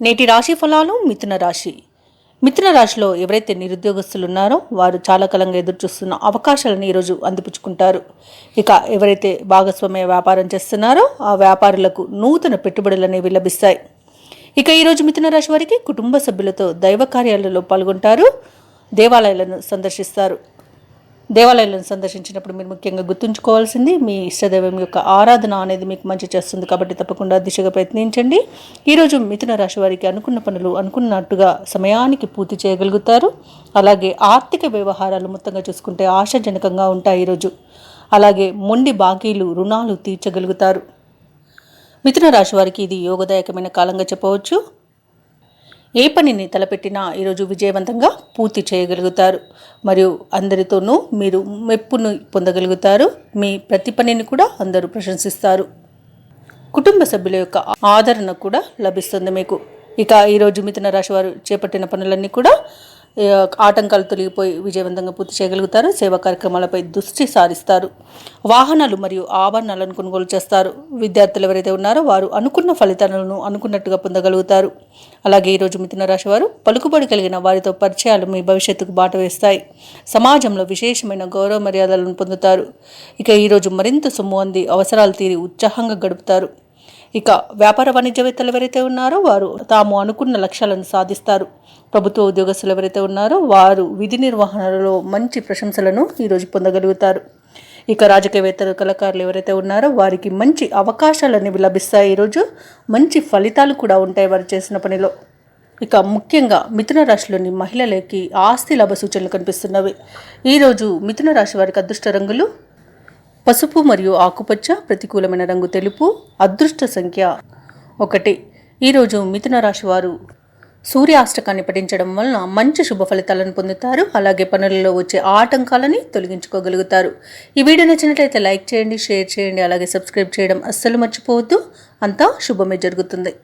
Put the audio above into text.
నేటి రాశి ఫలాలు మిథున రాశిలో ఎవరైతే నిరుద్యోగస్తులు ఉన్నారో వారు చాలా కాలంగా ఎదురుచూస్తున్న అవకాశాలను ఈరోజు అందిపుచ్చుకుంటారు. ఇక ఎవరైతే భాగస్వామ్య వ్యాపారం చేస్తున్నారో ఆ వ్యాపారులకు నూతన పెట్టుబడులు అనేవి లభిస్తాయి. ఇక ఈరోజు మిథున రాశి వారికి కుటుంబ సభ్యులతో దైవ కార్యాలలో పాల్గొంటారు. దేవాలయాలను సందర్శించినప్పుడు మీరు ముఖ్యంగా గుర్తుంచుకోవాల్సింది మీ ఇష్టదైవం యొక్క ఆరాధన అనేది మీకు మంచి చేస్తుంది. కాబట్టి తప్పకుండా దిశగా ప్రయత్నించండి. ఈరోజు మిథున రాశి వారికి అనుకున్న పనులు అనుకున్నట్టుగా సమయానికి పూర్తి చేయగలుగుతారు. అలాగే ఆర్థిక వ్యవహారాలు మొత్తంగా చూసుకుంటే ఆశాజనకంగా ఉంటాయి ఈరోజు. అలాగే మొండి బాకీలు రుణాలు తీర్చగలుగుతారు. మిథున రాశి వారికి ఇది యోగదాయకమైన కాలంగా చెప్పవచ్చు. ఏ పనిని తలపెట్టినా ఈరోజు విజయవంతంగా పూర్తి చేయగలుగుతారు. మరియు అందరితోనూ మీరు మెప్పును పొందగలుగుతారు. మీ ప్రతి పనిని కూడా అందరూ ప్రశంసిస్తారు. కుటుంబ సభ్యుల యొక్క ఆదరణ కూడా లభిస్తుంది మీకు. ఇక ఈరోజు మిథున రాశి వారు చేపట్టిన పనులన్నీ కూడా ఆటంకాలు తొలగిపోయి విజయవంతంగా పూర్తి చేయగలుగుతారు. సేవా కార్యక్రమాలపై దృష్టి సారిస్తారు. వాహనాలు మరియు ఆభరణాలను కొనుగోలు చేస్తారు. విద్యార్థులు ఎవరైతే ఉన్నారో వారు అనుకున్న ఫలితాలను అనుకున్నట్టుగా పొందగలుగుతారు. అలాగే ఈరోజు మిథున రాశి వారు పలుకుబడి కలిగిన వారితో పరిచయాలు మీ భవిష్యత్తుకు బాట వేస్తాయి. సమాజంలో విశేషమైన గౌరవ మర్యాదలను పొందుతారు. ఇక ఈరోజు మరింత సొమ్ము అంది అవసరాలు తీరి ఉత్సాహంగా గడుపుతారు. ఇక వ్యాపార వాణిజ్యవేత్తలు ఎవరైతే ఉన్నారో వారు తాము అనుకున్న లక్ష్యాలను సాధిస్తారు. ప్రభుత్వ ఉద్యోగస్తులు ఎవరైతే ఉన్నారో వారు విధి నిర్వహణలో మంచి ప్రశంసలను ఈరోజు పొందగలుగుతారు. ఇక రాజకీయవేత్తలు కళాకారులు ఎవరైతే ఉన్నారో వారికి మంచి అవకాశాలు అనేవి లభిస్తాయి. ఈరోజు మంచి ఫలితాలు కూడా ఉంటాయి వారు చేసిన పనిలో. ఇక ముఖ్యంగా మిథున రాశిలోని మహిళలకి ఆస్తి లాభ సూచనలు కనిపిస్తున్నవి. ఈరోజు మిథున రాశి వారికి అదృష్ట రంగులు పసుపు మరియు ఆకుపచ్చ, ప్రతికూలమైన రంగు తెలుపు, అదృష్ట సంఖ్య 1. ఈరోజు మిథున రాశి వారు సూర్యాష్టకాన్ని పఠించడం వలన మంచి శుభ ఫలితాలను పొందుతారు. అలాగే పనులలో వచ్చే ఆటంకాలని తొలగించుకోగలుగుతారు. ఈ వీడియో నచ్చినట్లయితే లైక్ చేయండి, షేర్ చేయండి, అలాగే సబ్స్క్రైబ్ చేయడం అస్సలు మర్చిపోవద్దు. అంతా శుభమే జరుగుతుంది.